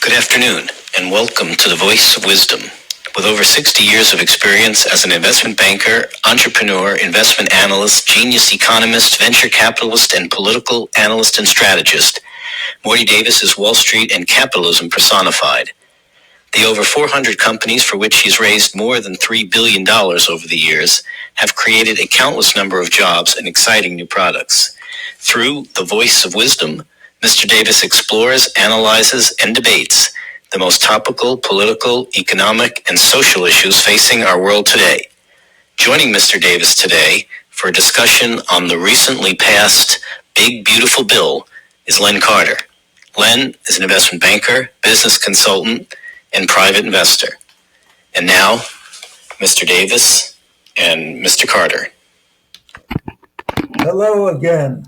Good afternoon, and welcome to the Voice of Wisdom. With over 60 years of experience as an investment banker, entrepreneur, investment analyst, genius economist, venture capitalist, and political analyst and strategist, Morty Davis is Wall Street and capitalism personified. The over 400 companies for which he's raised more than $3 billion over the years have created a countless number of jobs and exciting new products. Through the Voice of Wisdom, Mr. Davis explores, analyzes, and debates the most topical political, economic, and social issues facing our world today. Joining Mr. Davis today for a discussion on the recently passed Big Beautiful Bill is Len Carter. Len is an investment banker, business consultant, and private investor. And now, Mr. Davis and Mr. Carter. Hello again.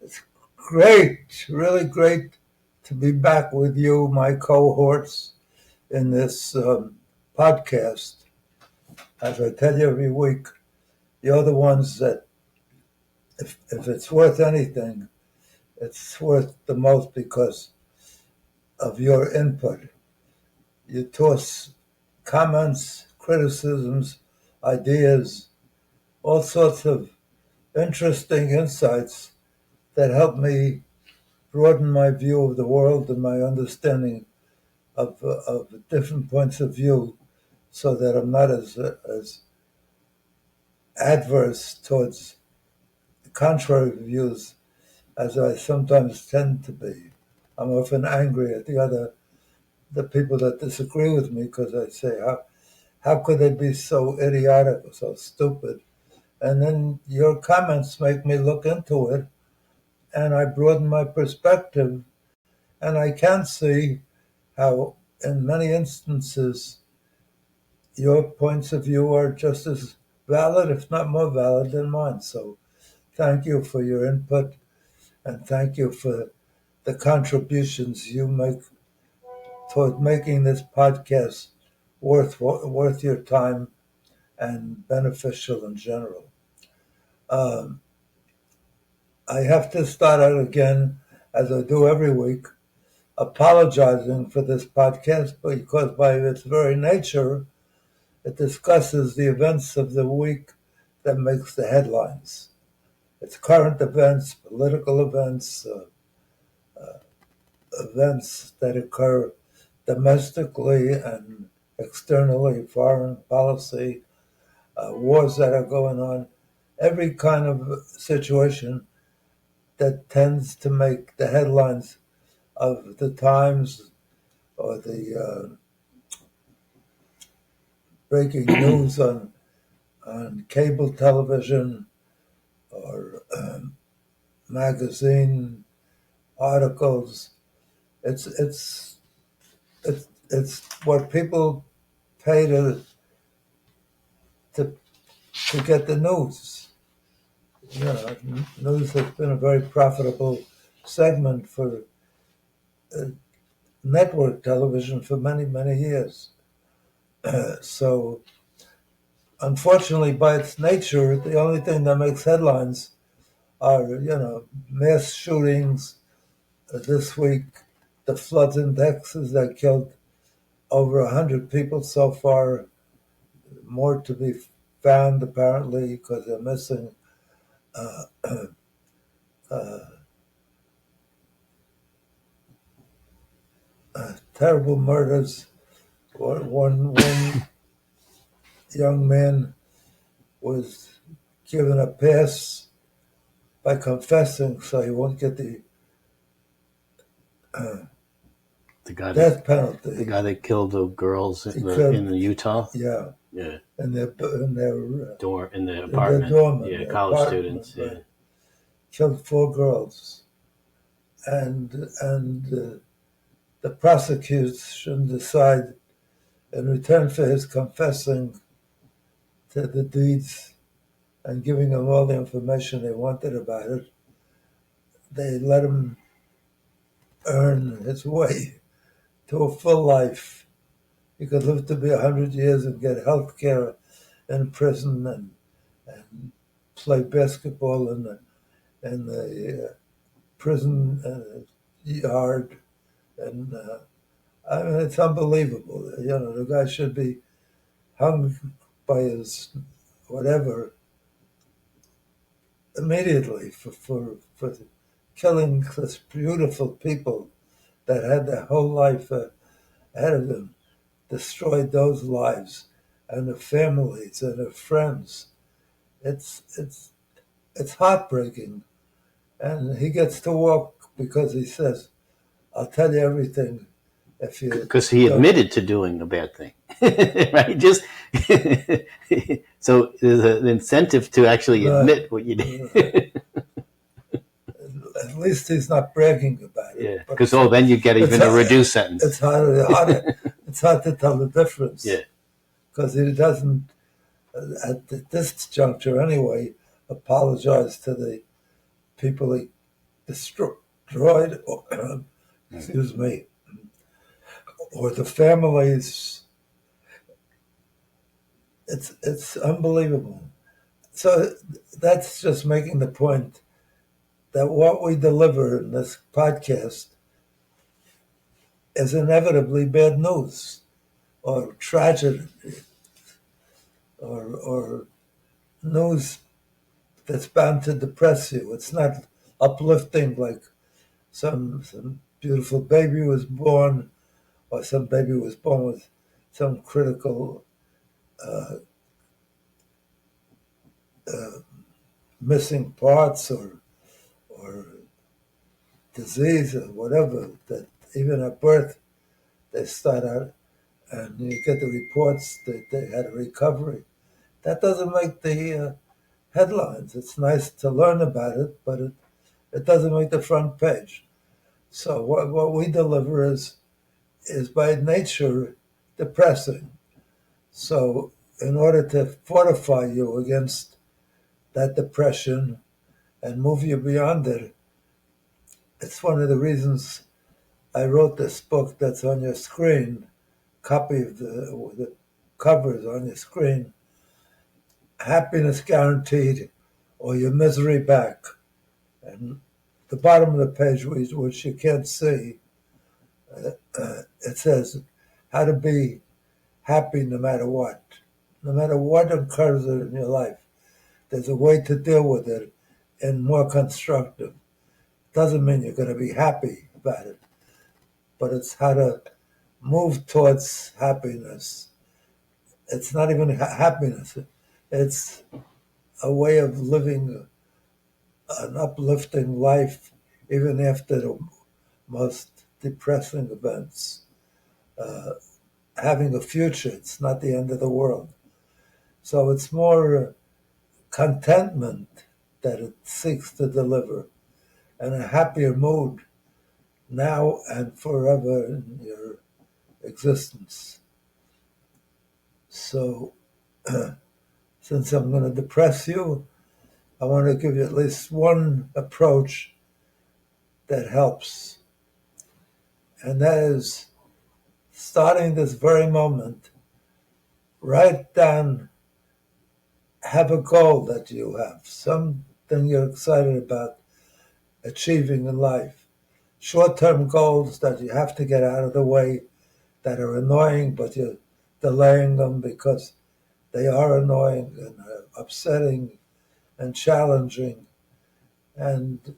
It's great, really great to be back with you, my cohorts, in this podcast. As I tell you every week, you're the ones that, if it's worth anything, it's worth the most because of your input. You toss comments, criticisms, ideas, all sorts of interesting insights that help me broaden my view of the world and my understanding of different points of view, so that I'm not as adverse towards contrary views as I sometimes tend to be. I'm often angry at the people that disagree with me because I say, how could they be so idiotic or so stupid? And then your comments make me look into it, and I broaden my perspective, and I can see how, in many instances, your points of view are just as valid, if not more valid, than mine. So thank you for your input, and thank you for the contributions you make toward making this podcast worth your time and beneficial in general. I have to start out again, as I do every week, apologizing for this podcast because by its very nature, it discusses the events of the week that makes the headlines. It's current events, political events, events that occur domestically and externally, foreign policy, wars that are going on, every kind of situation that tends to make the headlines of the Times or the breaking news on cable television or magazine articles. It's what people pay to get the news. You know, news has been a very profitable segment for network television for many, many years. So, unfortunately, by its nature, the only thing that makes headlines are, mass shootings. This week, the floods in Texas that killed over 100 people so far, more to be found apparently because they're missing. Terrible murders. One young man was given a pass by confessing, so he won't get the death penalty. The guy that killed the girls in Utah. Yeah. In their apartment. College students. Right. Yeah. Killed 4 girls, and the prosecution decided, in return for his confessing to the deeds and giving them all the information they wanted about it, they let him earn his way to a full life. He could live to be 100 years and get health care in prison and play basketball in the prison yard and I mean, it's unbelievable. The guy should be hung by his whatever immediately for killing such beautiful people that had their whole life ahead of them, destroyed those lives and their families and their friends. It's heartbreaking, and he gets to walk because he says, "I'll tell you everything." If you because he admitted to doing a bad thing, right? Just so there's an incentive to actually admit what you did. At least he's not bragging about it. Yeah, because then you get even a reduced sentence. It's hard to tell the difference. Yeah, because he doesn't, at this juncture anyway, apologize to the people he destroyed, or, excuse me, or the families. It's unbelievable. So that's just making the point that what we deliver in this podcast is inevitably bad news or tragedy or news that's bound to depress you. It's not uplifting like some beautiful baby was born, or some baby was born with some critical missing parts or disease or whatever, that even at birth they start out and you get the reports that they had a recovery. That doesn't make the headlines. It's nice to learn about it, but it doesn't make the front page. So what we deliver is by nature depressing. So in order to fortify you against that depression and move you beyond it, it's one of the reasons I wrote this book that's on your screen, copy of the covers on your screen, Happiness Guaranteed or Your Misery Back. And the bottom of the page, which you can't see, it says how to be happy no matter what. No matter what occurs in your life, there's a way to deal with it and more constructive. Doesn't mean you're going to be happy about it, but it's how to move towards happiness. It's not even happiness. It's a way of living an uplifting life even after the most depressing events. Having a future, it's not the end of the world. So it's more contentment that it seeks to deliver and a happier mood now and forever in your existence. So since I'm going to depress you, I want to give you at least one approach that helps. And that is, starting this very moment, write down, have a goal that you have, something you're excited about achieving in life. Short-term goals that you have to get out of the way, that are annoying, but you're delaying them because they are annoying and upsetting and challenging. And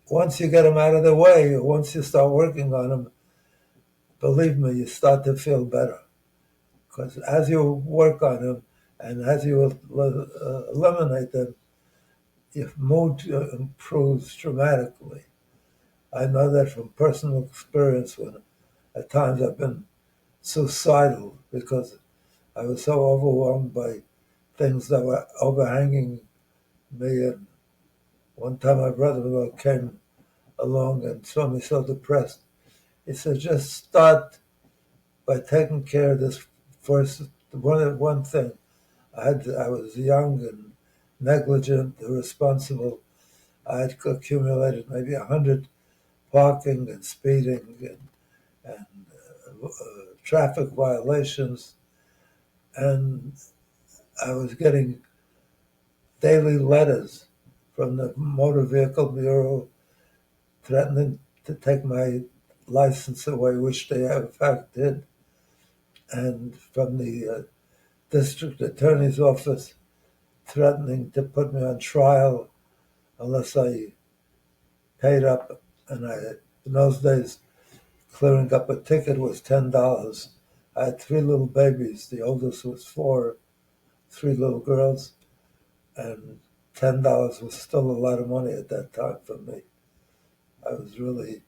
once you get them out of the way, or once you start working on them, believe me, you start to feel better. Because as you work on them and as you eliminate them, your mood improves dramatically. I know that from personal experience when at times I've been suicidal because I was so overwhelmed by things that were overhanging me. And one time my brother-in-law came along and saw me so depressed. He said, just start by taking care of this first one thing. I was young and negligent, irresponsible. I had accumulated maybe 100 parking and speeding and traffic violations, and I was getting daily letters from the Motor Vehicle Bureau threatening to take my license away, which they in fact did, and from the district attorney's office threatening to put me on trial unless I paid up. And in those days, clearing up a ticket was $10. I had 3 little babies. The oldest was 4, 3 little girls, and $10 was still a lot of money at that time for me. I was really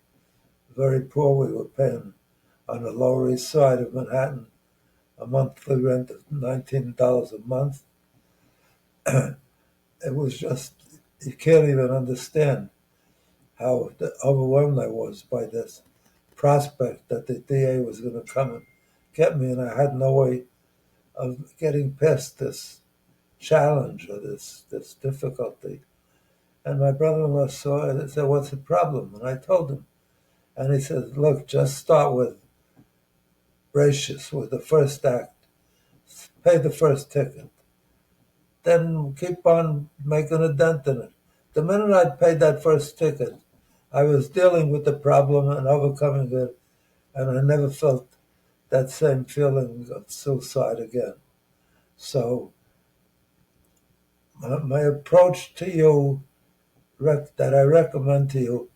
very poor. We were paying on the Lower East Side of Manhattan a monthly rent of $19 a month. It was just, you can't even understand how overwhelmed I was by this prospect that the DA was going to come and get me, and I had no way of getting past this challenge or this difficulty. And my brother-in-law saw it and said, "What's the problem?" And I told him. And he said, "Look, just start with Bracious, with the first act. Pay the first ticket. Then keep on making a dent in it." The minute I paid that first ticket, I was dealing with the problem and overcoming it, and I never felt that same feeling of suicide again. So my approach to you that I recommend to you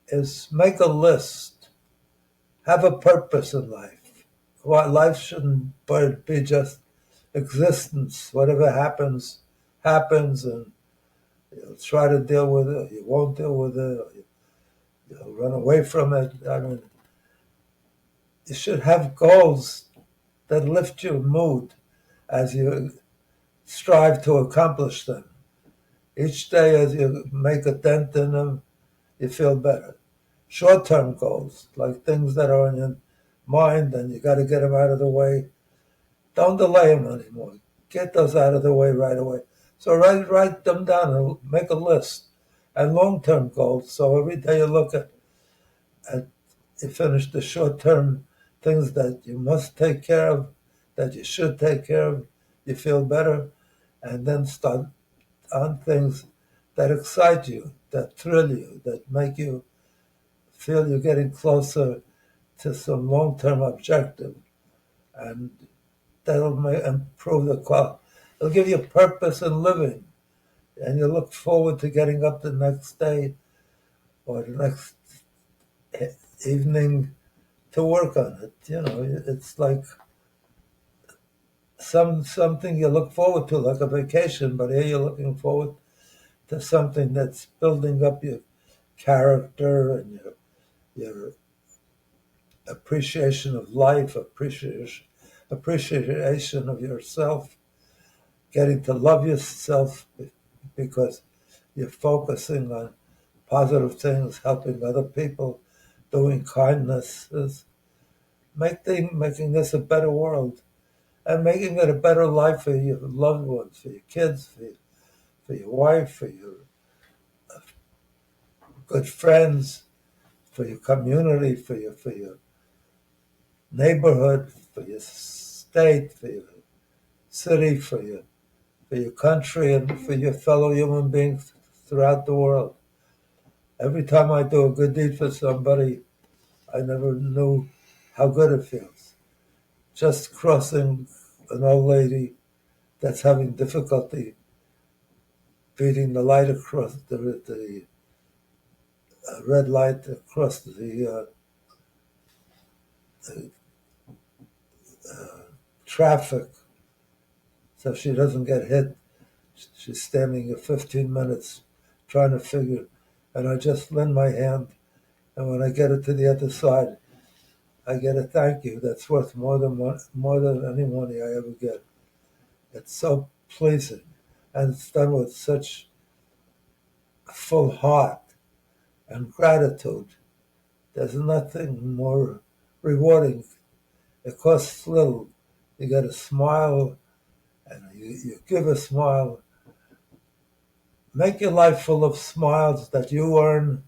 is make a list. Have a purpose in life. Life shouldn't be just existence. Whatever happens, happens, and you'll try to deal with it. You won't deal with it. You'll run away from it. I mean, you should have goals that lift your mood as you strive to accomplish them. Each day as you make a dent in them, you feel better. Short-term goals, like things that are on your mind and you got to get them out of the way, don't delay them anymore. Get those out of the way right away. So write them down and make a list. And long-term goals, so every day you look at you finish the short-term things that you must take care of, that you should take care of, you feel better, and then start on things that excite you, that thrill you, that make you feel you're getting closer to some long-term objective. And that'll improve the quality. It'll give you purpose in living. And you look forward to getting up the next day or the next evening to work on it. You know, it's like something you look forward to, like a vacation, but here you're looking forward to something that's building up your character and your appreciation of life, appreciation of yourself, getting to love yourself because you're focusing on positive things, helping other people, doing kindnesses, making this a better world, and making it a better life for your loved ones, for your kids, for your wife, for your good friends, for your community, for your neighborhood, for your state, for your city, for your country, and for your fellow human beings throughout the world. Every time I do a good deed for somebody, I never knew how good it feels. Just crossing an old lady that's having difficulty beating the light across the red light across the traffic so she doesn't get hit. She's standing here 15 minutes trying to figure, and I just lend my hand, and when I get it to the other side, I get a thank you that's worth more than any money I ever get. It's so pleasing, and it's done with such full heart and gratitude. There's nothing more rewarding. It costs little. You get a smile, and you give a smile. Make your life full of smiles that you earn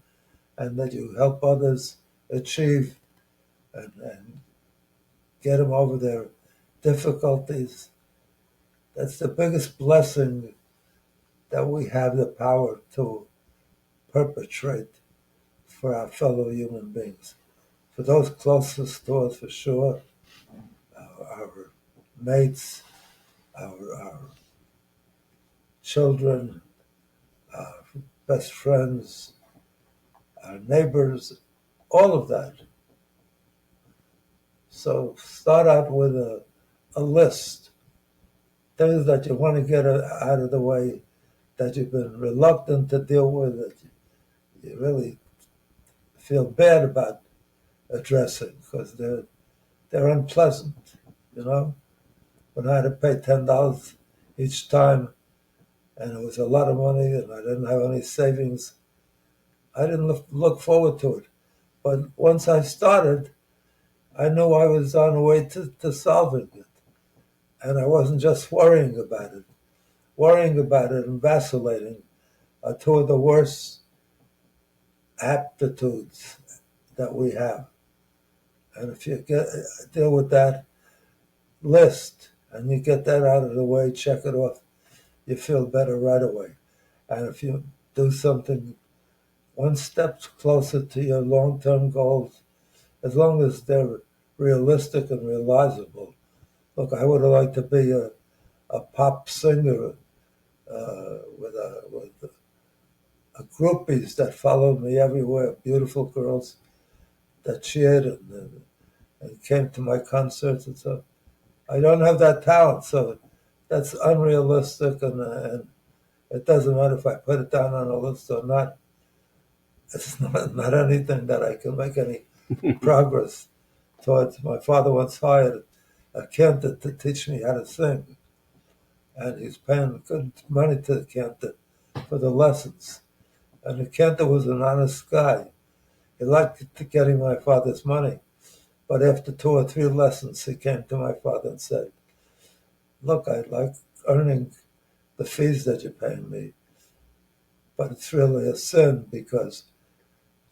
and that you help others achieve and get them over their difficulties. That's the biggest blessing that we have the power to perpetrate for our fellow human beings. for those closest to us, for sure, our mates, our children, our best friends, our neighbors, all of that. So start out with a list, things that you want to get out of the way, that you've been reluctant to deal with, that you really feel bad about addressing because they're unpleasant, you know. When I had to pay $10 each time, and it was a lot of money, and I didn't have any savings, I didn't look forward to it. But once I started, I knew I was on the way to solving it. And I wasn't just worrying about it. Worrying about it and vacillating are two of the worst aptitudes that we have. And if you deal with that list and you get that out of the way, check it off, you feel better right away. And if you do something one step closer to your long-term goals, as long as they're realistic and realizable. Look, I would have liked to be a pop singer with groupies that followed me everywhere, beautiful girls that cheered and came to my concerts and so. I don't have that talent, so that's unrealistic, and it doesn't matter if I put it down on a list or not. It's not anything that I can make any progress towards. My father once hired a cantor to teach me how to sing, and he's paying good money to the cantor for the lessons. And the cantor was an honest guy. He liked getting my father's money. But after 2 or 3 lessons, he came to my father and said, look, I like earning the fees that you're paying me, but it's really a sin because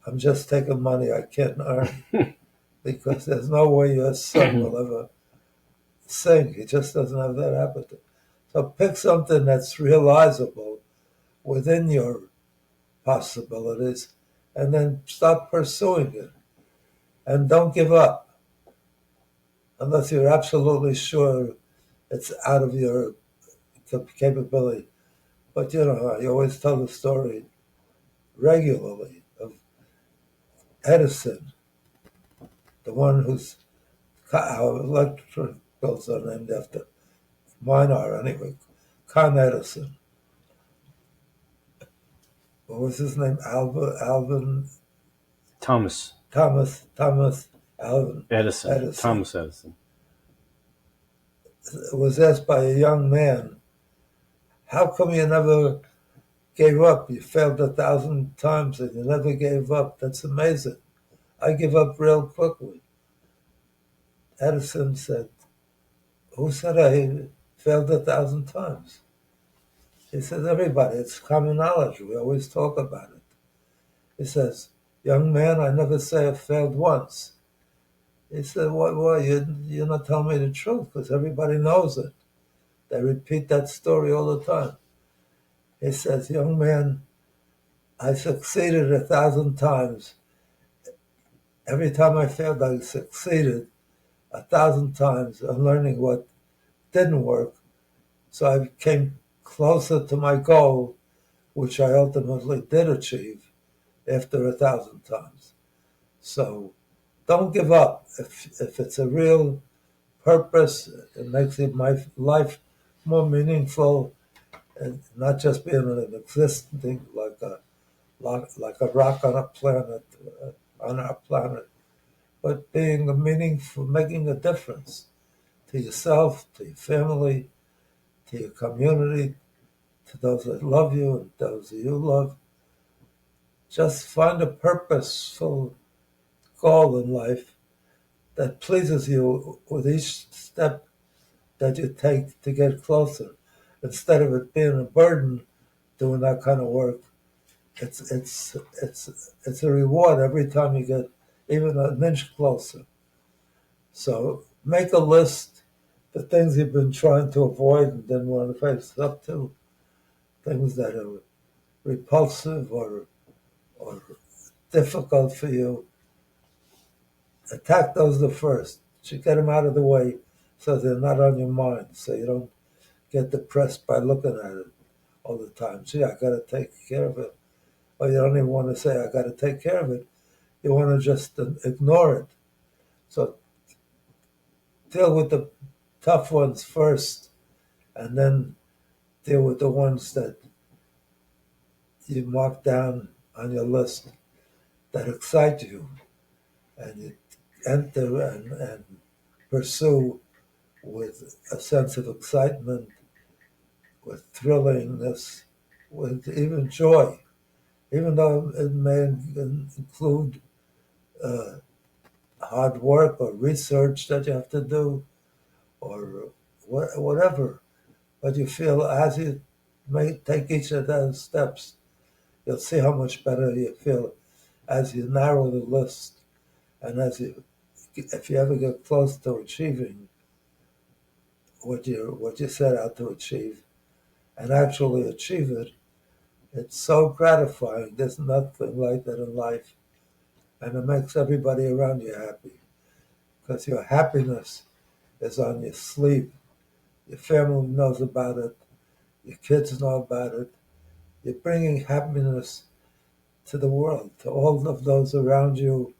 I'm just taking money I can't earn because there's no way your son will ever sing. He just doesn't have that appetite. So pick something that's realizable within your possibilities and then stop pursuing it. And don't give up unless you're absolutely sure it's out of your capability. But you know, I always tell the story regularly of Edison, the one whose our electric bills are named after. Mine are anyway. Con Edison. What was his name? Alvin Thomas Alvin Edison. Thomas Edison. Was asked by a young man, how come you never gave up? You failed 1,000 times and you never gave up. That's amazing. I give up real quickly. Edison said, who said I failed 1,000 times? He says, everybody. It's common knowledge. We always talk about it. He says, young man, I never say I failed once. He said, why? You're not telling me the truth because everybody knows it. They repeat that story all the time. He says, young man, I succeeded 1,000 times. Every time I failed, I succeeded 1,000 times on learning what didn't work. So I came closer to my goal, which I ultimately did achieve after 1,000 times. So don't give up. If it's a real purpose, it makes my life more meaningful and not just being an existing like a rock on a planet, on our planet, but being a meaningful, making a difference to yourself, to your family, to your community, to those that love you and those that you love. Just find a purposeful goal in life that pleases you with each step that you take to get closer. Instead of it being a burden doing that kind of work, it's a reward every time you get even an inch closer. So make a list the things you've been trying to avoid and didn't want to face up to, things that are repulsive or difficult for you. attack those the first. You get them out of the way so they're not on your mind, so you don't get depressed by looking at it all the time. Gee, I got to take care of it. Or you don't even want to say, I got to take care of it. You want to just ignore it. So deal with the tough ones first, and then deal with the ones that you mark down on your list that excite you, and you enter and pursue with a sense of excitement, with thrillingness, with even joy, even though it may include uh, hard work or research that you have to do or whatever. But you feel as you may take each of those steps, you'll see how much better you feel as you narrow the list and if you ever get close to achieving what you set out to achieve and actually achieve it, it's so gratifying. There's nothing like that in life, and it makes everybody around you happy because your happiness is on your sleeve. Your family knows about it. Your kids know about it. You're bringing happiness to the world, to all of those around you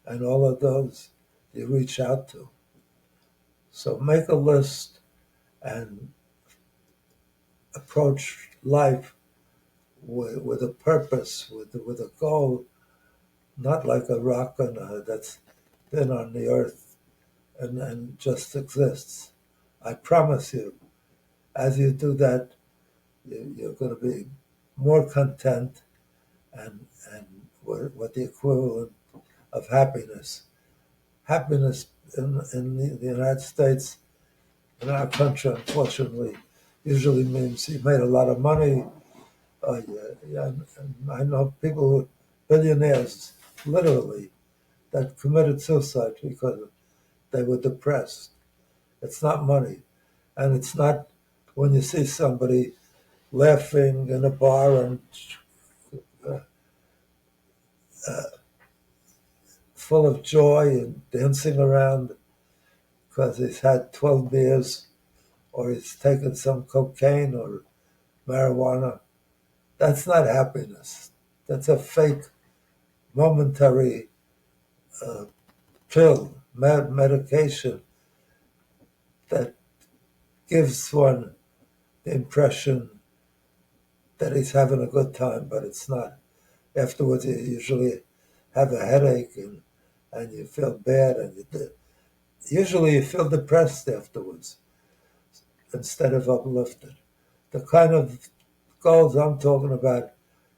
and all of those you reach out to. So make a list and approach life with a purpose, with a goal, not like a rock that's been on the earth and just exists. I promise you, as you do that, you're going to be more content and what the equivalent of happiness. Happiness in the United States, in our country, unfortunately, usually means you made a lot of money. And I know people, billionaires, literally, that committed suicide because they were depressed. It's not money. And it's not when you see somebody laughing in a bar and uh, uh, full of joy and dancing around because he's had 12 beers or he's taken some cocaine or marijuana. That's not happiness. That's a fake, momentary uh, pill, medication that gives one the impression that he's having a good time, but it's not. Afterwards, you usually have a headache and you feel bad, and usually you feel depressed afterwards instead of uplifted. The kind of goals I'm talking about,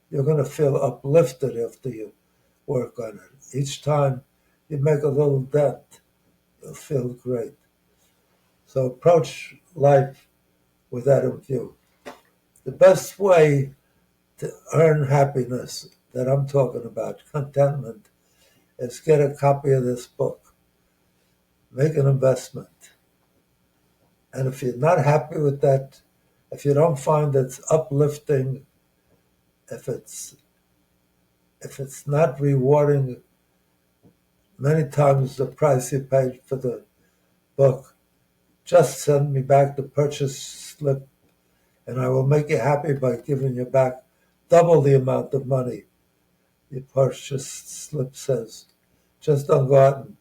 you're going to feel uplifted after you work on it. Each time you make a little dent, you'll feel great. So approach life with that in view. The best way to earn happiness that I'm talking about, contentment, is get a copy of this book. Make an investment. And if you're not happy with that, if you don't find it's uplifting, if it's not rewarding many times the price you paid for the book, just send me back the purchase slip and I will make you happy by giving you back double the amount of money your purchase slip says. Just don't go out and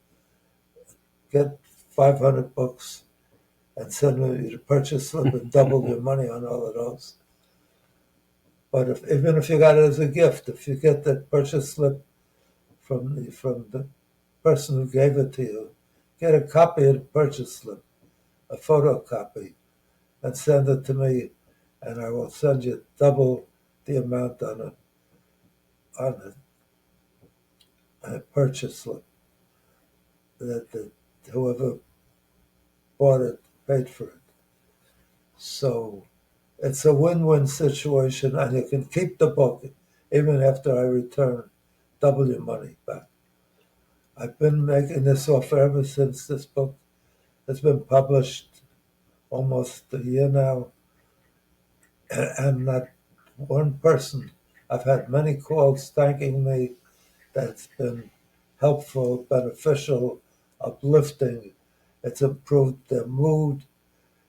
get 500 books and send me the purchase slip and double your money on all of those. But even if you got it as a gift, if you get that purchase slip from the person who gave it to you, get a copy of the purchase slip, a photocopy, and send it to me, and I will send you double the amount on a purchase slip that whoever bought it paid for it. So it's a win-win situation, and you can keep the book even after I return, double your money back. I've been making this offer ever since this book has been published, almost a year now, and not one person. I've had many calls thanking me. That's been helpful, beneficial, uplifting. It's improved their mood,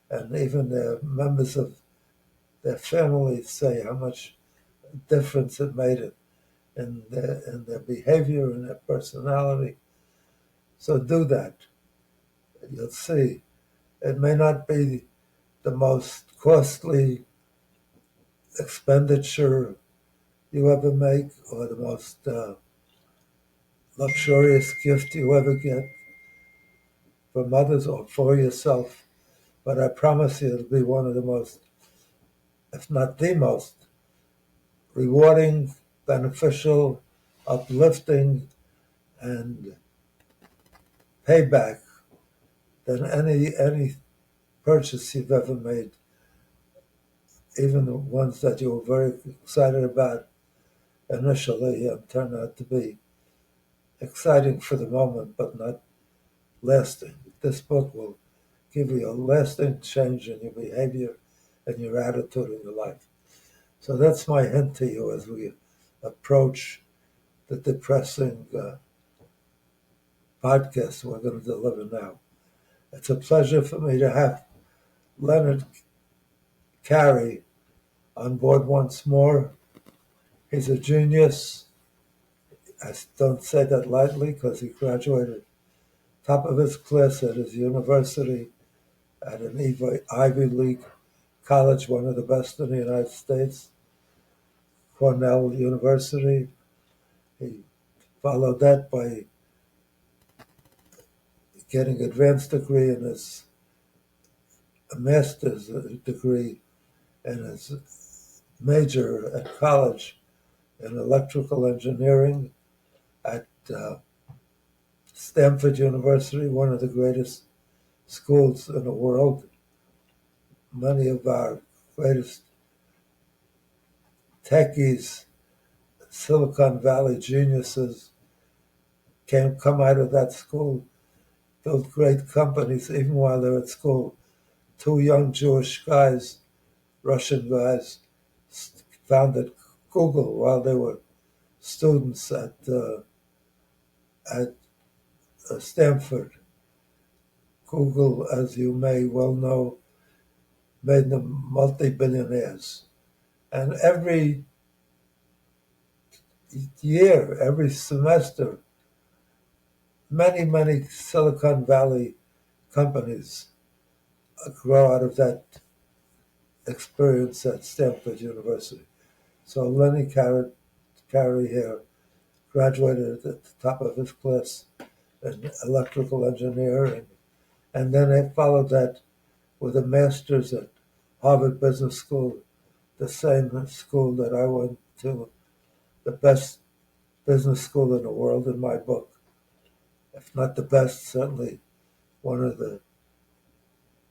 and even the members of their families say how much difference it made it in their behavior and their personality. So do that. You'll see. It may not be the most costly expenditure you ever make or the most luxurious gift you ever get from others or for yourself, but I promise you it'll be one of the most, if not the most, rewarding, beneficial, uplifting, and payback than any purchase you've ever made, even the ones that you were very excited about initially turned out to be exciting for the moment, but not lasting. This book will give you a lasting change in your behavior and your attitude in your life. So that's my hint to you as we approach the depressing podcast we're going to deliver now. It's a pleasure for me to have Leonard Carey on board once more. He's a genius. I don't say that lightly because he graduated top of his class at his university at an Ivy League college, one of the best in the United States, Cornell University. He followed that by getting an advanced degree in his a master's degree in his major at college in electrical engineering at Stanford University, one of the greatest schools in the world. Many of our greatest techies, Silicon Valley geniuses, come out of that school, built great companies even while they're at school. Two young Jewish guys, Russian guys, founded Google while they were students at Stanford. Google, as you may well know, made them multi-billionaires. And every year, every semester, many Silicon Valley companies grow out of that experience at Stanford University. So Lenny Carey here graduated at the top of his class in electrical engineering, and then I followed that with a master's at Harvard Business School, the same school that I went to, the best business school in the world in my book. If not the best, certainly one of the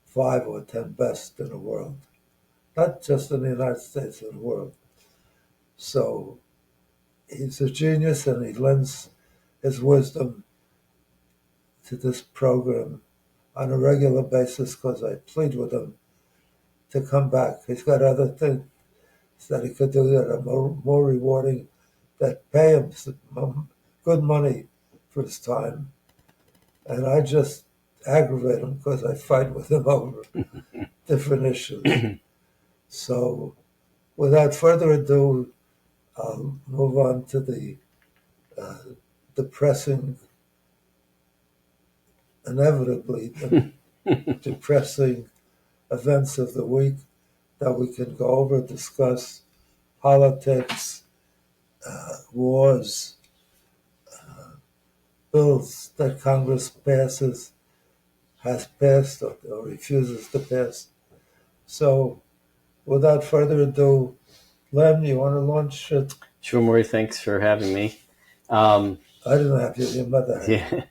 5 or 10 best in the world. Not just in the United States, in the world. So he's a genius and he lends his wisdom to this program on a regular basis because I plead with him to come back. He's got other things that he could do that are more rewarding, that pay him some good money for his time. And I just aggravate him because I fight with him over different issues. So without further ado, I'll move on to the depressing, inevitably depressing events of the week that we can go over, discuss politics, wars, bills that Congress has passed or refuses to pass. So without further ado, Len, you want to launch it? Sure, Morty, thanks for having me. I didn't have you, your mother had. Yeah,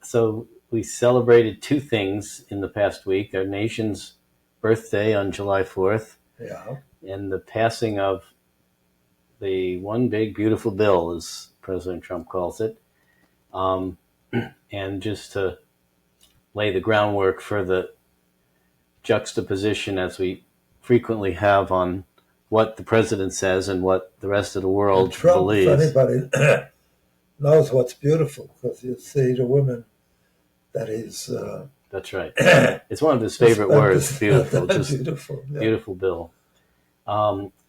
so we celebrated two things in the past week: our nation's birthday on July 4th, Yeah. and the passing of the one big beautiful bill, as President Trump calls it. And just to lay the groundwork for the juxtaposition, as we frequently have, on what the president says and what the rest of the world Trump, believes. for anybody knows what's beautiful because you see the women that he's That's right. It's one of his favorite words, beautiful. Just beautiful, yeah. beautiful bill.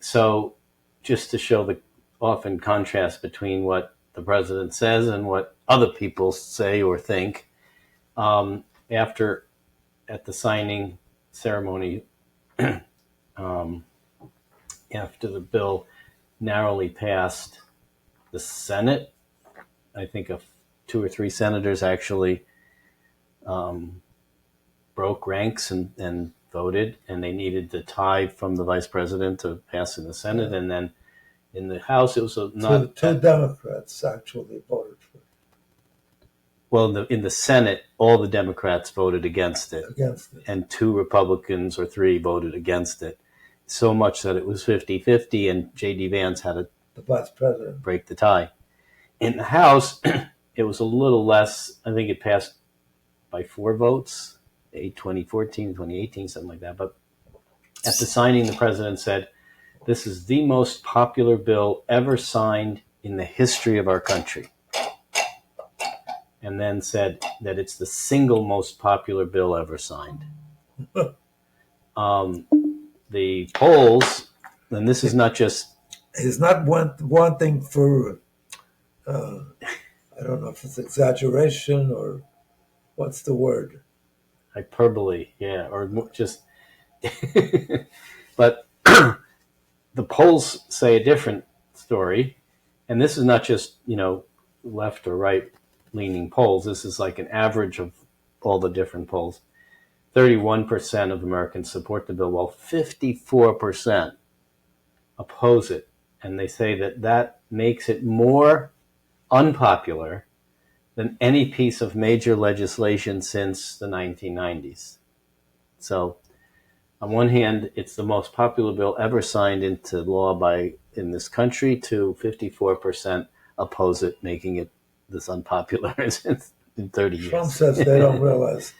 So just to show the often contrast between what the president says and what other people say or think, after at the signing ceremony, after the bill narrowly passed the Senate, I think two or three senators actually broke ranks and voted, and they needed the tie from the vice president to pass in the Senate, and then in the House it was not two Democrats actually voted for it. Well, in the Senate, all the Democrats voted against it, and two Republicans or three voted against it, so much that it was 50-50, and J.D. Vance had to the vice president break the tie. In the House, it was a little less. I think it passed by 4 votes, 2014, 2018, something like that. But at the signing, the president said, "This is the most popular bill ever signed in the history of our country." And then said that it's the single most popular bill ever signed. The polls, and this is not just... He's not wanting for, I don't know if it's exaggeration or what's the word? Hyperbole, yeah, or just... But the polls say a different story. And this is not just, left or right leaning polls. This is like an average of all the different polls. 31% of Americans support the bill, while 54% oppose it. And they say that makes it more unpopular than any piece of major legislation since the 1990s. So on one hand, it's the most popular bill ever signed into law in this country, to 54% oppose it, making it this unpopular in 30 years. Trump says they don't realize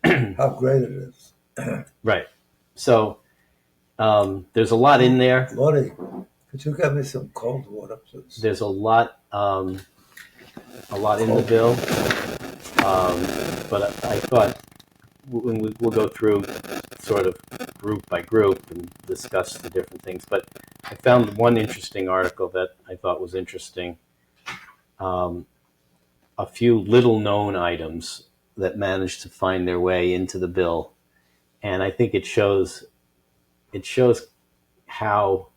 how great it is. Right. So there's a lot in there. Morty, could you get me some cold water, please? There's a lot in the bill. But I thought we'll go through sort of group by group and discuss the different things. But I found one interesting article that I thought was interesting. A few little known items that managed to find their way into the bill. And I think it shows how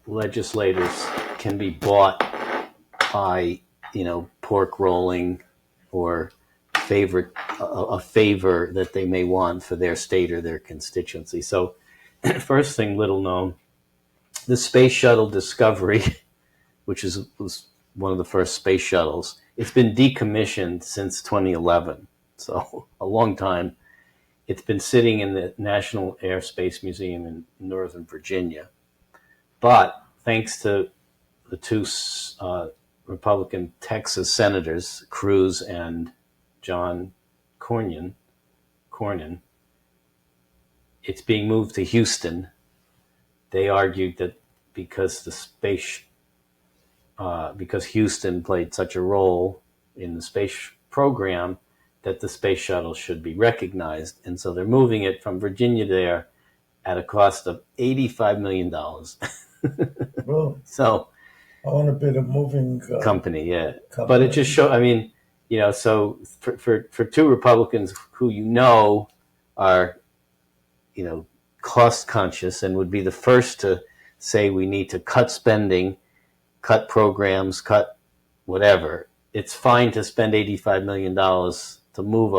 legislators can be bought by, pork rolling or a favor that they may want for their state or their constituency. So first thing, little known, the Space Shuttle Discovery, which was one of the first space shuttles, it's been decommissioned since 2011. So a long time. It's been sitting in the National Air Space Museum in Northern Virginia. But thanks to the two Republican Texas senators, Cruz and John Cornyn, it's being moved to Houston. They argued that because because Houston played such a role in the space program, that the space shuttle should be recognized. And so they're moving it from Virginia there at a cost of $85 million. Well, so I want to be the moving company, yeah. But it just shows, so for two Republicans who are, cost conscious and would be the first to say we need to cut spending, cut programs, cut whatever, it's fine to spend $85 million to move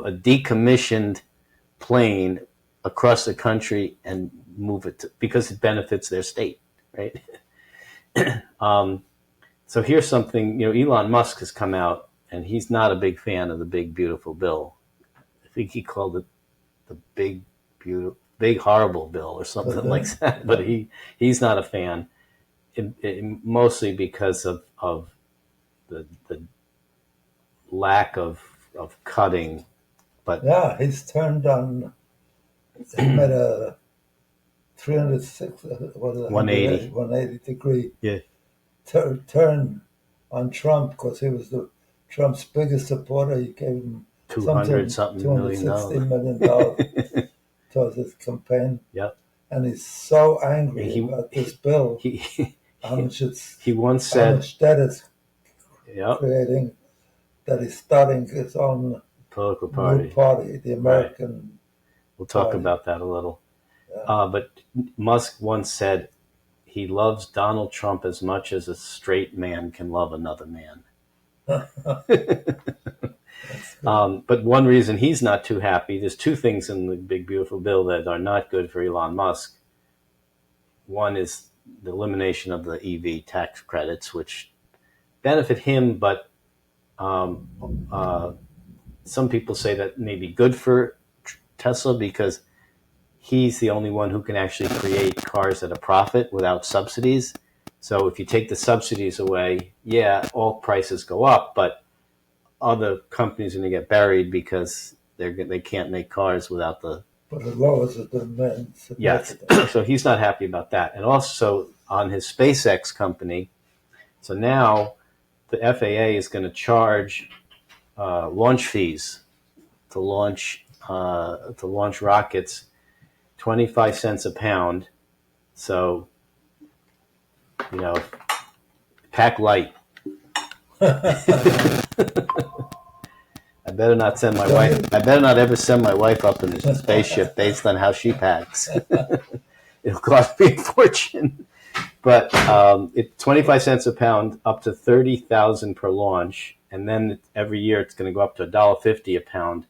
a decommissioned plane across the country and move it because it benefits their state, right? So here's something, Elon Musk has come out and he's not a big fan of the big, beautiful bill. I think he called it the big, beautiful, big, horrible bill or something like that. But he's not a fan, mostly because of the lack of cutting. But yeah, he's turned on he made a 306, what is it, 180. 180 degree Yeah. turn on Trump because he was Trump's biggest supporter. He gave him 200 something $260 million towards his campaign. Yep. And he's so angry He- about this bill. He How much once how said, much debt it's yep, creating, that he's starting his own political new party. party, the American. We'll talk Party. about that a little. Yeah. But Musk once said he loves Donald Trump as much as a straight man can love another man. But one reason he's not too happy, there's two things in the big beautiful bill that are not good for Elon Musk. One is the elimination of the EV tax credits, which benefit him, but some people say that may be good for Tesla because he's the only one who can actually create cars at a profit without subsidies. So if you take the subsidies away, yeah, all prices go up, but other companies are going to get buried because they can't make cars without the. But it lowers the demand. Yes, so he's not happy about that. And also on his SpaceX company, so now the FAA is going to charge launch fees to launch rockets, 25 cents a pound. So, pack light. I better not send my wife. I better not ever send my wife up in a spaceship based on how she packs. It'll cost me a fortune. But it's 25 cents a pound, up to 30,000 per launch, and then every year it's going to go up to $1.50 a pound,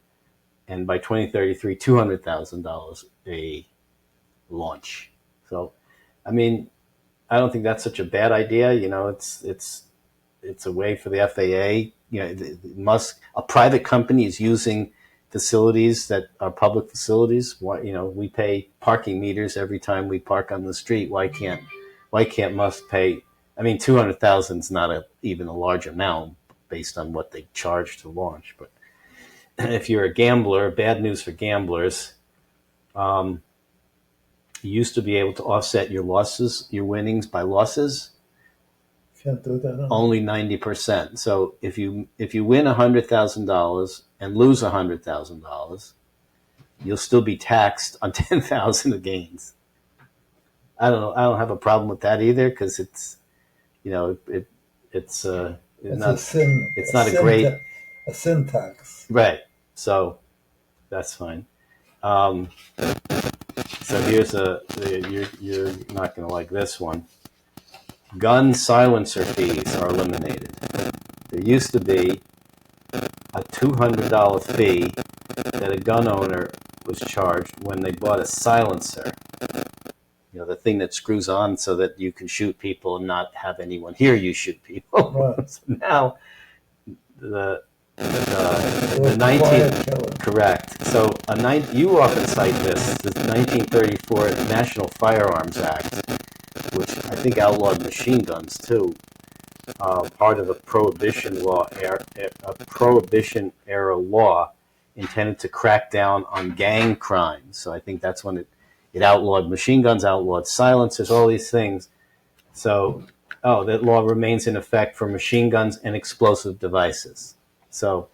and by 2033, $200,000 a launch. So, I mean, I don't think that's such a bad idea. It's a way for the FAA. Musk, a private company, is using facilities that are public facilities. We pay parking meters every time we park on the street. Why can't Musk pay? I mean, 200,000 is not even a large amount based on what they charge to launch. But if you're a gambler, bad news for gamblers. You used to be able to offset your winnings by losses. Can't do that. Only 90%. So if you win $100,000 and lose $100,000, you'll still be taxed on 10,000 of gains. I don't know. I don't have a problem with that either because it's It's not a sin. it's not a great a sin tax. Right. So that's fine. So here's you're not going to like this one. Gun silencer fees are eliminated. There used to be a $200 fee that a gun owner was charged when they bought a silencer. The thing that screws on so that you can shoot people and not have anyone hear you shoot people. Right. So now the 19 correct. So you often cite this, the 1934 National Firearms Act, which I think outlawed machine guns too. Part of a prohibition era law intended to crack down on gang crime. So I think that's when it outlawed machine guns, outlawed silencers, all these things. So that law remains in effect for machine guns and explosive devices. So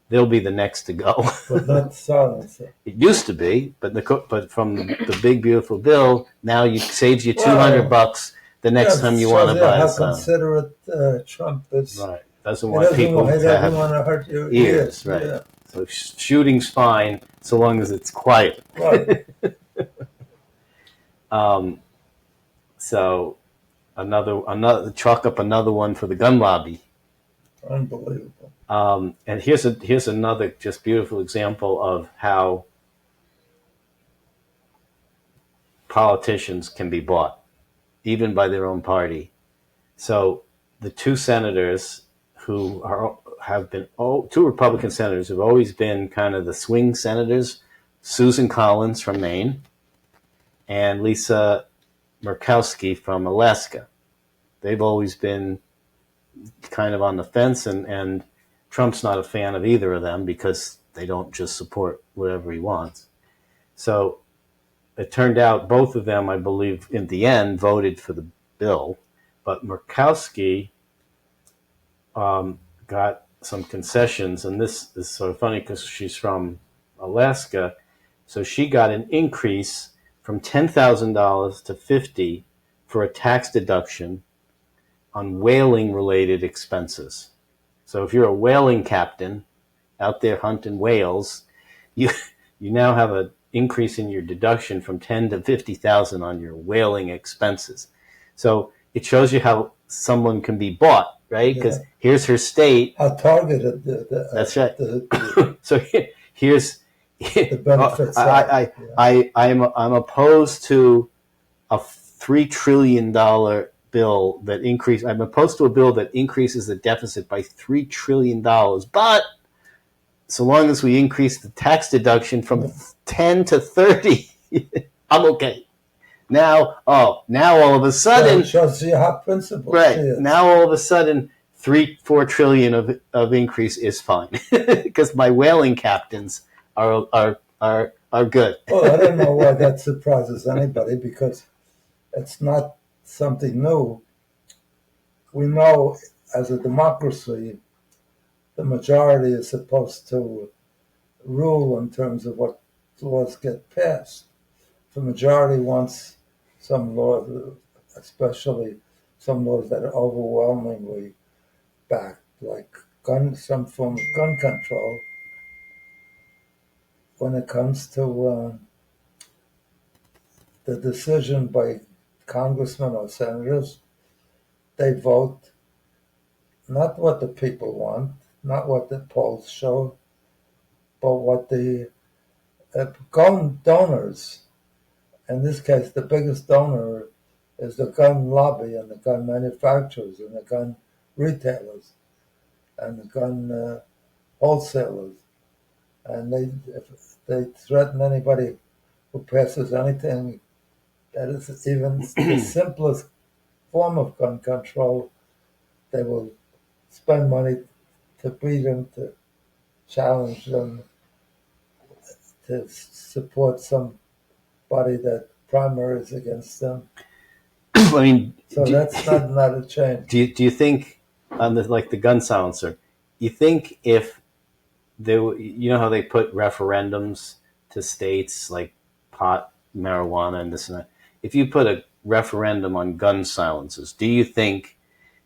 they'll be the next to go. But not silencer. It used to be, but from the big beautiful bill, now saves you $200 the next time you want to buy how some. considerate Trump is. Right. Doesn't want people to have want to hurt your ears. Right. Yeah. So shooting's fine so long as it's quiet. Right. So another chalk up another one for the gun lobby. Unbelievable. And here's another just beautiful example of how politicians can be bought, even by their own party. So the two senators who have been two Republican senators who've always been kind of the swing senators, Susan Collins from Maine and Lisa Murkowski from Alaska. They've always been kind of on the fence, and Trump's not a fan of either of them because they don't just support whatever he wants. So it turned out both of them, I believe, in the end, voted for the bill, but Murkowski got some concessions, and this is sort of funny because she's from Alaska, so she got an increase from $10,000 to $50,000 for a tax deduction on whaling-related expenses. So if you're a whaling captain out there hunting whales, you now have an increase in your deduction from 10 to 50,000 on your whaling expenses. So it shows you how someone can be bought, right? Because here's her state. How targeted that's right. So here's the benefits. I'm opposed to a $3 trillion bill that increase. I'm opposed to a bill that increases the deficit by $3 trillion, but so long as we increase the tax deduction from 10 to 30, I'm okay. Now all of a sudden, shows you how principled right she is. Now all of a sudden, 3-4 trillion of increase is fine because my whaling captains are good. Well, I don't know why that surprises anybody because it's not something new. We know as a democracy, the majority is supposed to rule in terms of what laws get passed. The majority wants some laws, especially some laws that are overwhelmingly backed, like some form of gun control. When it comes to the decision by congressmen or senators, they vote not what the people want, not what the polls show, but what the gun donors, in this case, the biggest donor is the gun lobby and the gun manufacturers and the gun retailers and the gun wholesalers. And if they threaten anybody who passes anything that is even the simplest form of gun control, they will spend money to beat them, to challenge them, to support somebody that primaries against them. I mean, so that's not a change. Do you think on the gun silencer? You think if there, you know how they put referendums to states like pot, marijuana, and this and that. If you put a referendum on gun silencers, do you think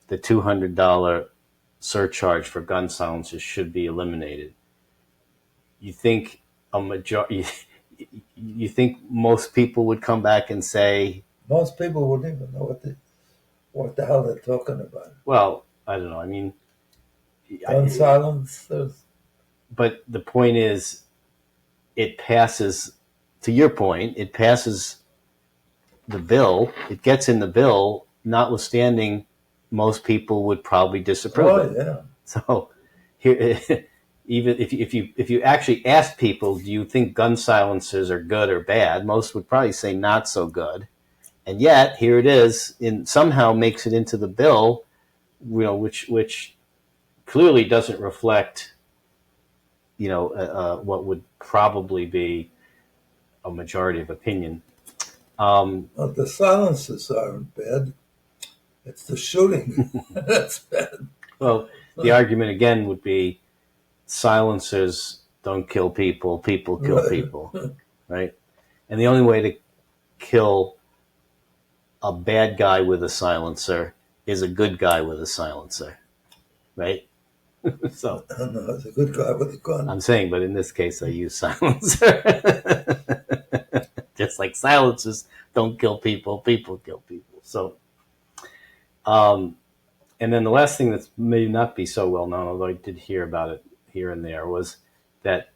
the $200 surcharge for gun silencers should be eliminated? You think a majority? You think most people would come back and say? Most people wouldn't even know what the hell they're talking about. Well, I don't know. I mean, gun silencers. But the point is, it passes. To your point, it passes the bill. It gets in the bill, notwithstanding most people would probably disapprove. Oh, yeah. So here, even if you actually ask people, do you think gun silencers are good or bad? Most would probably say not so good. And yet here it is, somehow makes it into the bill, which clearly doesn't reflect, what would probably be a majority of opinion. Well, the silencers aren't bad. It's the shooting that's bad. Well, the argument again would be silencers don't kill people, people kill people, right? And the only way to kill a bad guy with a silencer is a good guy with a silencer, right? So no, it's a good guy with a gun. I'm saying, but in this case, I use silencer. Just like silencers don't kill people, people kill people. So, and then the last thing that may not be so well known, although I did hear about it here and there, was that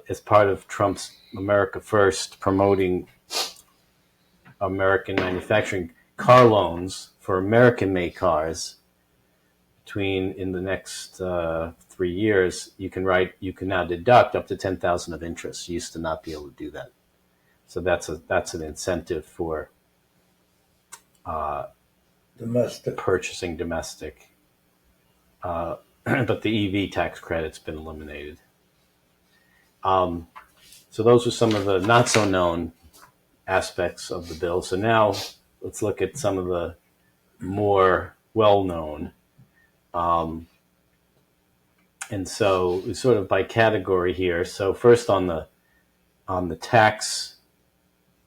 as part of Trump's America First promoting American manufacturing, car loans for American-made cars in the next 3 years, you can now deduct up to $10,000 of interest. You used to not be able to do that. So that's an incentive for purchasing domestic. But the EV tax credit's been eliminated. So those are some of the not so known aspects of the bill. So now let's look at some of the more well-known. And so sort of by category here. So first on the tax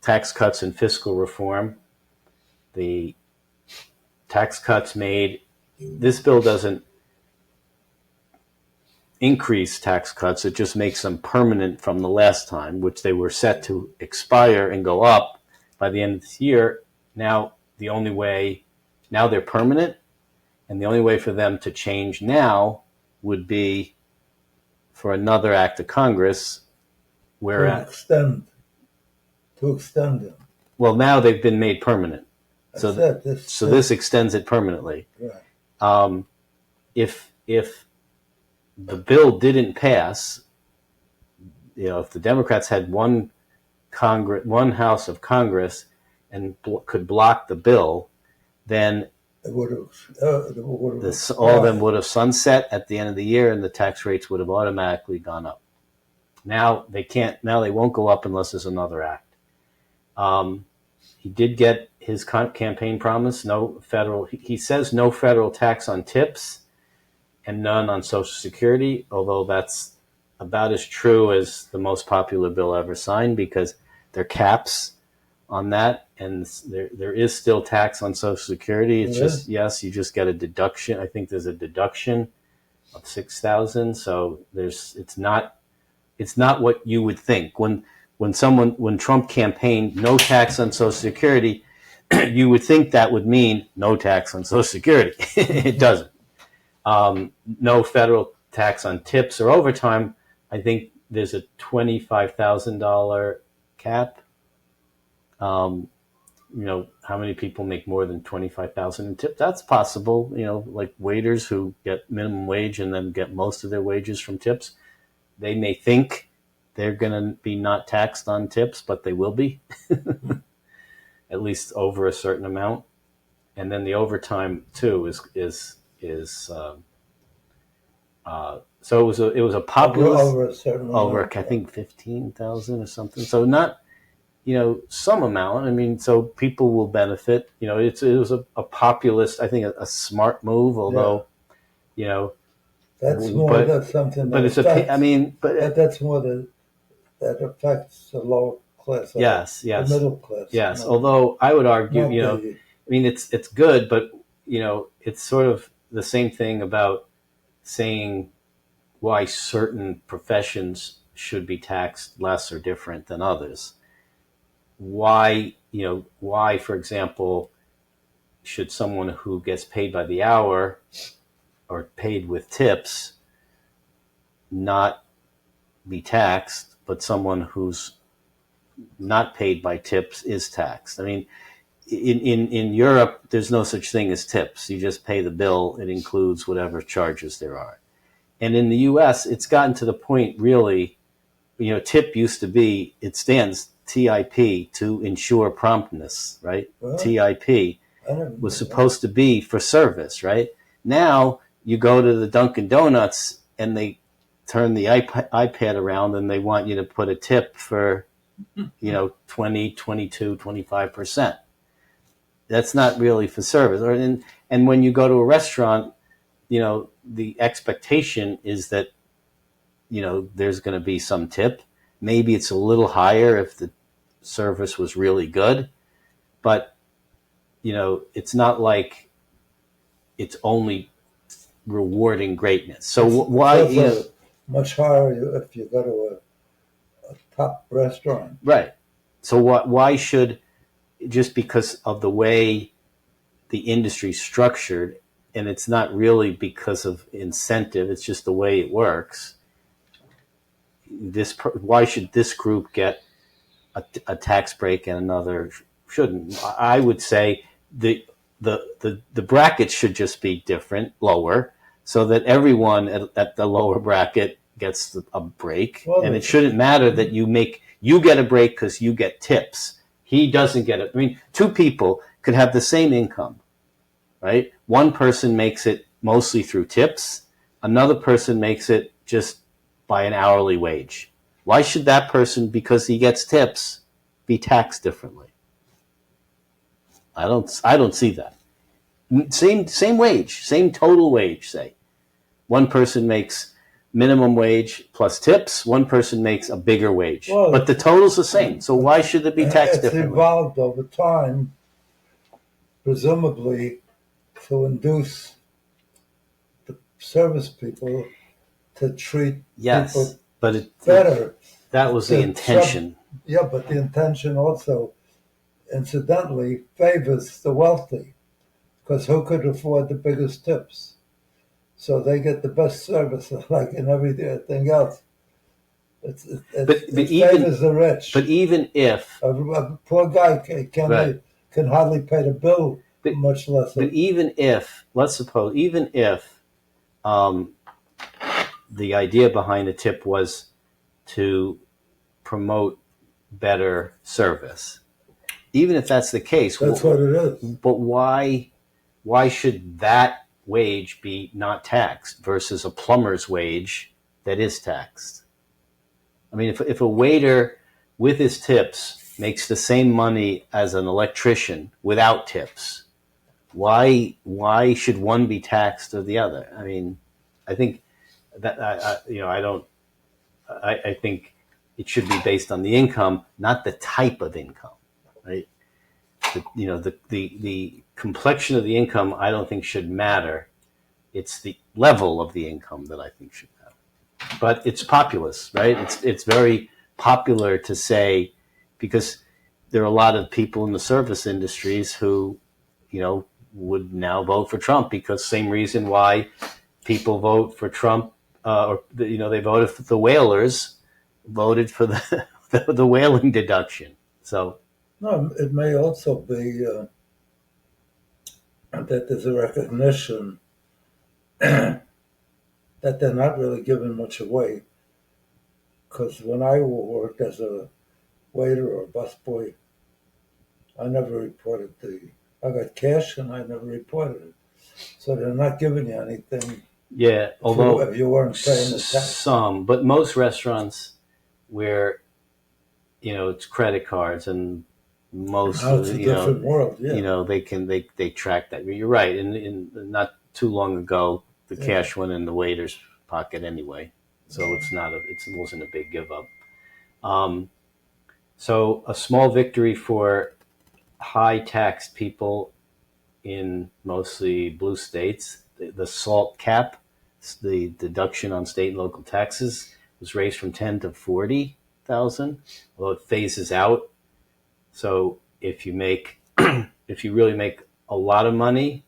cuts and fiscal reform, the tax cuts made, this bill doesn't increase tax cuts, it just makes them permanent from the last time, which they were set to expire and go up by the end of this year. Now they're permanent, and the only way for them to change now would be for another act of Congress to extend them. Well, now they've been made permanent. So this extends it permanently. Right. If the bill didn't pass, if the Democrats had one house of Congress and could block the bill, then all of them would have sunset at the end of the year, and the tax rates would have automatically gone up. Now they can't. Now they won't go up unless there's another act. He did get his campaign promise. He says no federal tax on tips and none on Social Security, although that's about as true as the most popular bill ever signed, because there are caps on that, and there is still tax on Social Security. It's you just get a deduction. I think there's a deduction of $6,000. So it's not what you would think when Trump campaigned no tax on Social Security. You would think that would mean no tax on Social Security. It doesn't. No federal tax on tips or overtime. I think there's a $25,000 cap. How many people make more than $25,000 in tip? That's possible. Like waiters who get minimum wage and then get most of their wages from tips. They may think they're going to be not taxed on tips, but they will be, at least over a certain amount. And then the overtime too is so it was a populist over I think 15,000 or something. So not some amount. I mean, so people will benefit. It was a populist. I think a smart move, although that's more that's something. But it's that's more that affects the lower class. Yes, the middle class. Yes, although I would argue, it's good, but it's sort of the same thing about saying why certain professions should be taxed less or different than others. Why, for example, should someone who gets paid by the hour or paid with tips not be taxed, but someone who's not paid by tips is taxed? I mean, in Europe, there's no such thing as tips. You just pay the bill. It includes whatever charges there are. And in the U.S., it's gotten to the point, really, tip used to be, it stands TIP, to ensure promptness, right? Well, TIP was supposed to be for service, right? Now you go to the Dunkin' Donuts and they turn the iPad around and they want you to put a tip for, 20, 22, 25%. That's not really for service. And when you go to a restaurant, the expectation is that, there's going to be some tip. Maybe it's a little higher if the service was really good, but it's not like it's only rewarding greatness. So why much higher if you go to a top restaurant, right? So why should, just because of the way the industry's structured, and it's not really because of incentive, it's just the way it works. Why should this group get a tax break and another shouldn't? I would say the brackets should just be different, lower, so that everyone at the lower bracket gets a break. Well, and it shouldn't matter that you get a break because you get tips. He doesn't get it. I mean, two people could have the same income, right? One person makes it mostly through tips. Another person makes it just by an hourly wage. Why should that person, because he gets tips, be taxed differently? I don't see that. Same wage, same total wage, say. One person makes minimum wage plus tips, one person makes a bigger wage. Well, but the total's the same. So why should it be taxed it's differently? evolved over time, presumably to induce the service people to treat people but better. that was the intention. Yeah, but the intention also, incidentally, favors the wealthy, because who could afford the biggest tips? So they get the best service, like in everything else. It favors the rich. But even if a poor guy can hardly pay the bill, much less. But even if, let's suppose, even if the idea behind the tip was to promote better service, even if that's the case, that's what it is. But why should that wage be not taxed versus a plumber's wage that is taxed? I mean, if a waiter with his tips makes the same money as an electrician without tips, why should one be taxed or the other? I mean, I think that I think it should be based on the income, not the type of income, right? The complexion of the income I don't think should matter. It's the level of the income that I think should matter. But it's populist, right? It's very popular to say, because there are a lot of people in the service industries who, would now vote for Trump, because same reason why people vote for Trump, they voted for the whalers, voted for the whaling deduction. So no, it may also be that there's a recognition that they're not really giving much away. Because when I worked as a waiter or busboy, I never reported I got cash and I never reported it. So they're not giving you anything. Yeah, although if you weren't paying the tax. But most restaurants where it's credit cards, and most it's a different world. Yeah, they track that. You're right. And not too long ago, the cash went in the waiter's pocket anyway, so it wasn't a big give up. So a small victory for high taxed people in mostly blue states. The SALT cap, the deduction on state and local taxes, was raised from 10 to 40,000. Although it phases out. So if you really make a lot of money,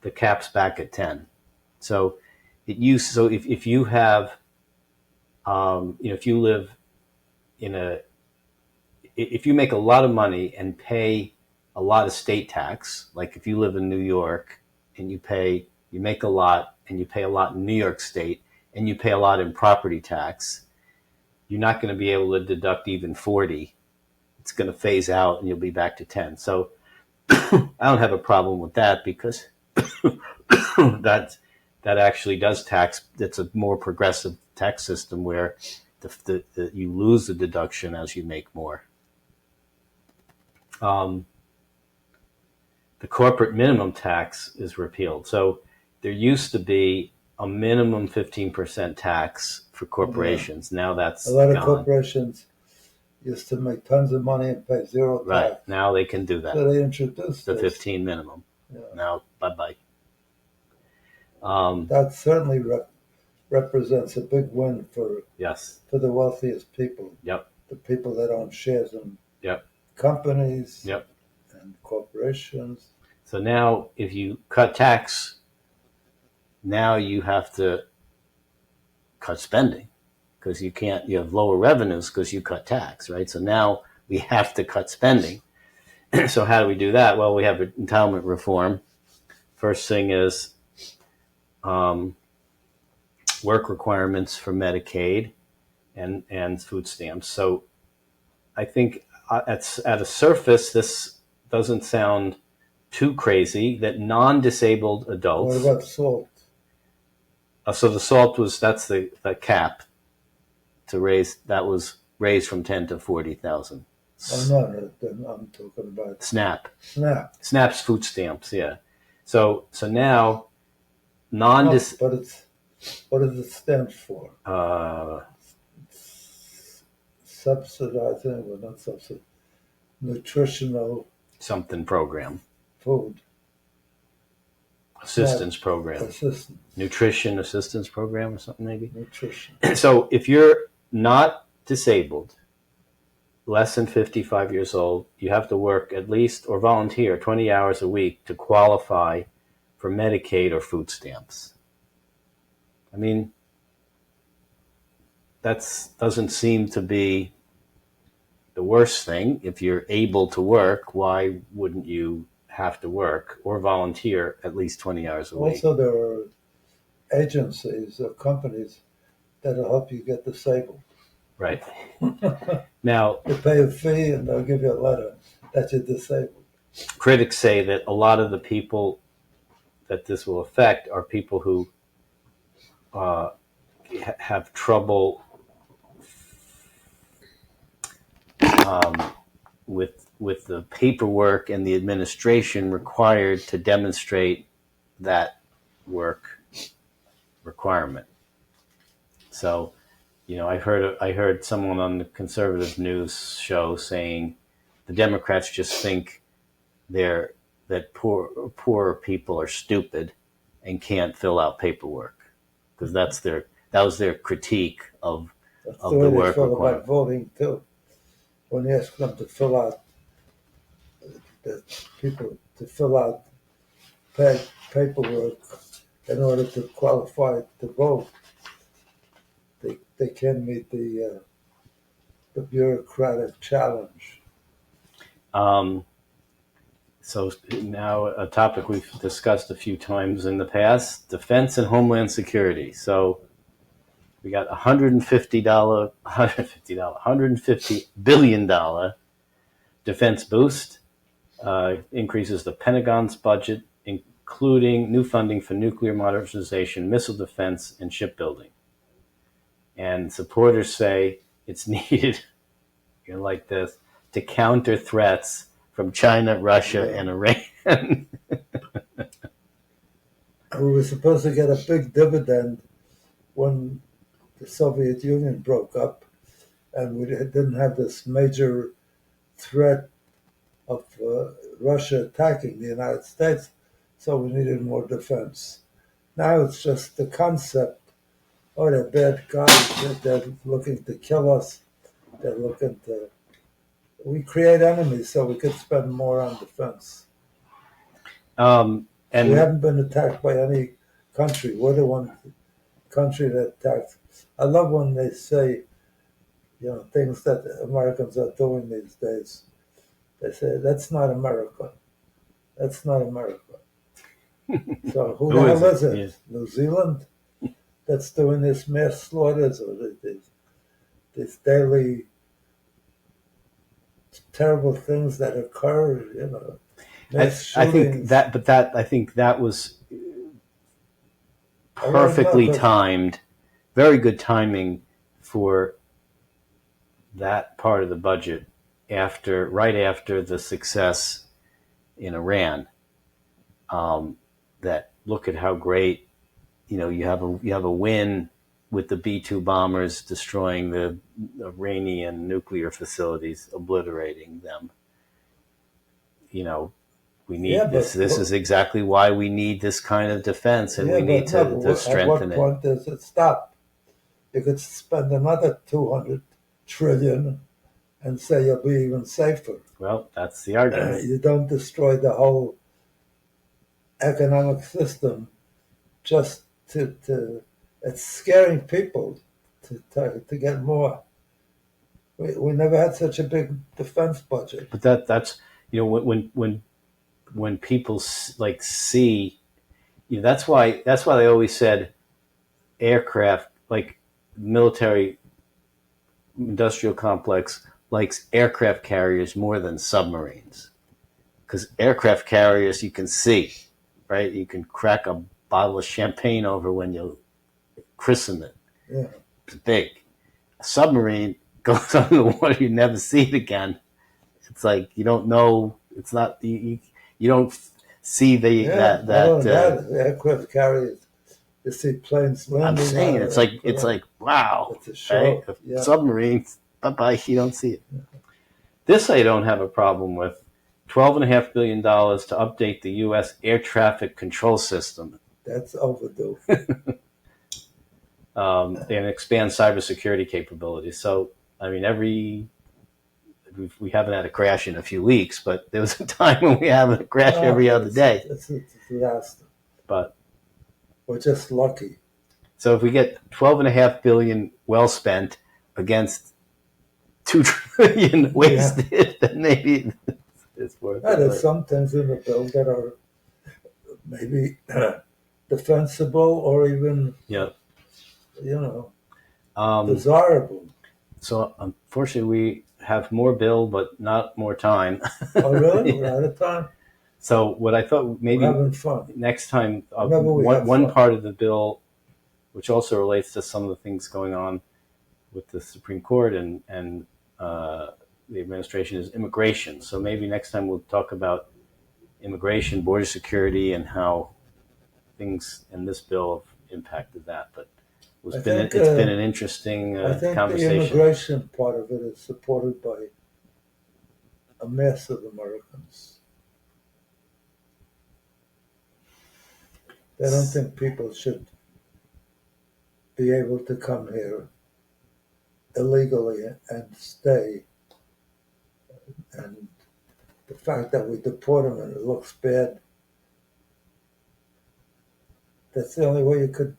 the cap's back at 10. So if you have, if you live if you make a lot of money and pay a lot of state tax, like if you live in New York and you make a lot and you pay a lot in New York State and you pay a lot in property tax, you're not going to be able to deduct even 40. It's going to phase out and you'll be back to 10. So I don't have a problem with that, because that actually does tax. It's a more progressive tax system where you lose the deduction as you make more. The corporate minimum tax is repealed. So there used to be a minimum 15% tax for corporations. Yeah. Now that's a lot of gone. Corporations used to make tons of money and pay zero tax. Right. Now they can do that. So they introduced the 15 minimum. Yeah. Now, bye-bye. That certainly represents a big win for the wealthiest people. Yep. The people that own shares in yep. companies yep. and corporations. So now if you cut tax, now you have to cut spending, because you have lower revenues because you cut tax, right? So now we have to cut spending. So how do we do that? Well, we have entitlement reform. First thing is work requirements for Medicaid and food stamps. So I think at a surface, this doesn't sound too crazy, that non-disabled adults. What about SALT? So the SALT that's the cap to raise, that was raised from 10 to 40,000. Oh, no, I'm talking about SNAP. SNAP. SNAP's food stamps, yeah. So now No, but it's what does it stand for? Subsidizing, well, not subsidizing, nutritional something program, food assistance SNAP program, assistance, nutrition assistance program or something maybe. nutrition. So if you're not disabled, less than 55 years old, you have to work at least or volunteer 20 hours a week to qualify for Medicaid or food stamps. I mean, that doesn't seem to be the worst thing. If you're able to work, why wouldn't you have to work or volunteer at least 20 hours a week? Also, there are agencies or companies that'll help you get disabled. Right. Now, you pay a fee and they'll give you a letter that you're disabled. Critics say that a lot of the people that this will affect are people who have trouble with the paperwork and the administration required to demonstrate that work requirement. So, I heard someone on the conservative news show saying the Democrats just think that poor people are stupid and can't fill out paperwork, because that was their critique of the work requirement. About voting too. When you ask them to fill out, the people to fill out paperwork in order to qualify to vote, they can meet the bureaucratic challenge. So now a topic we've discussed a few times in the past: defense and homeland security. So we got $150 billion defense boost, increases the Pentagon's budget, including new funding for nuclear modernization, missile defense, and shipbuilding. And supporters say it's needed, like this, to counter threats from China, Russia, and Iran. We were supposed to get a big dividend when the Soviet Union broke up, and we didn't have this major threat of Russia attacking the United States, so we needed more defense. Now it's just the concept, they're bad guys, they're looking to kill us, they're looking to... We create enemies so we could spend more on defense. And we haven't been attacked by any country. We're the one country that attacked. I love when they say, things that Americans are doing these days. They say, that's not America. That's not America. So who the hell is it? Yes. New Zealand? That's doing this mass slaughters or these daily terrible things that occur, I think that was perfectly timed, very good timing for that part of the budget right after the success in Iran. That look at how great, you have a win with the B-2 bombers destroying the Iranian nuclear facilities, obliterating them. We need this. This is exactly why we need this kind of defense, and we need to strengthen it. At what point does it stop? You could spend another $200 trillion and say you'll be even safer. Well, that's the argument. You don't destroy the whole economic system just to it's scaring people to get more. We never had such a big defense budget. But that's when people see, that's why they always said aircraft, like military industrial complex, likes aircraft carriers more than submarines, because aircraft carriers you can see, right? You can crack a bottle of champagne over when you christen it. Yeah. It's big. A submarine goes under the water, you never see it again. It's like you don't know. It's not you don't see Yeah, not only that, the aircraft carriers, you see planes I'm landing saying on it's it. like wow. It's a Right? show. Yeah. Submarines, bye. You don't see it. This I don't have a problem with. $12.5 billion to update the U.S. air traffic control system That's overdue. and expand cybersecurity capabilities. So, I mean, we haven't had a crash in a few weeks, but there was a time when we had a crash every other day. It's a disaster. But We're just lucky. so if we get $12.5 billion well spent against $2 trillion wasted, then maybe it's worth it. There's some things in the bill that are maybe defensible or even, Yeah. desirable. So unfortunately, we have more bill, but not more time. Oh, really? We're out of time? So what I thought maybe We're having fun. next time, One one part of the bill, which also relates to some of the things going on with the Supreme Court and the administration, is immigration. So maybe next time we'll talk about immigration, border security, and how things in this bill have impacted that. But it's been an interesting I think conversation. the immigration part of it is supported by a mass of Americans. They don't think people should be able to come here illegally and stay. And the fact that we deport them and it looks bad, that's the only way you could,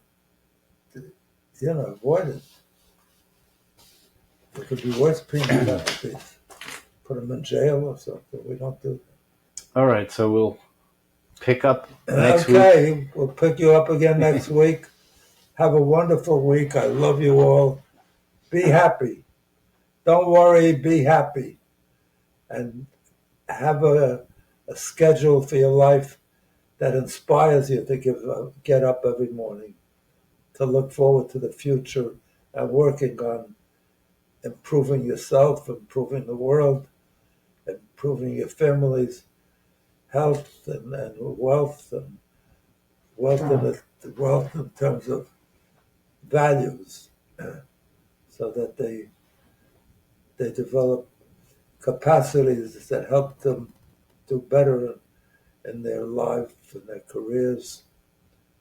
avoid it. There could be worse penalties. Put them in jail or something. We don't do that. All right, so we'll pick up next week. Okay, we'll pick you up again next week. Have a wonderful week. I love you all. Be happy. Don't worry, be happy. And have a schedule for your life that inspires you to get up every morning, to look forward to the future and working on improving yourself, improving the world, improving your family's health and wealth wealth in terms of values, so that they develop capacities that help them do better in their life, in their careers,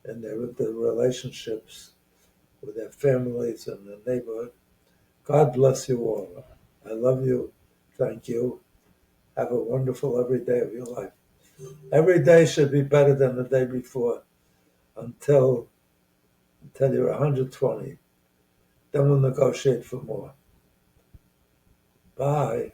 in their relationships with their families and the neighborhood. God bless you all. I love you. Thank you. Have a wonderful every day of your life. Every day should be better than the day before until you're 120. Then we'll negotiate for more. Bye.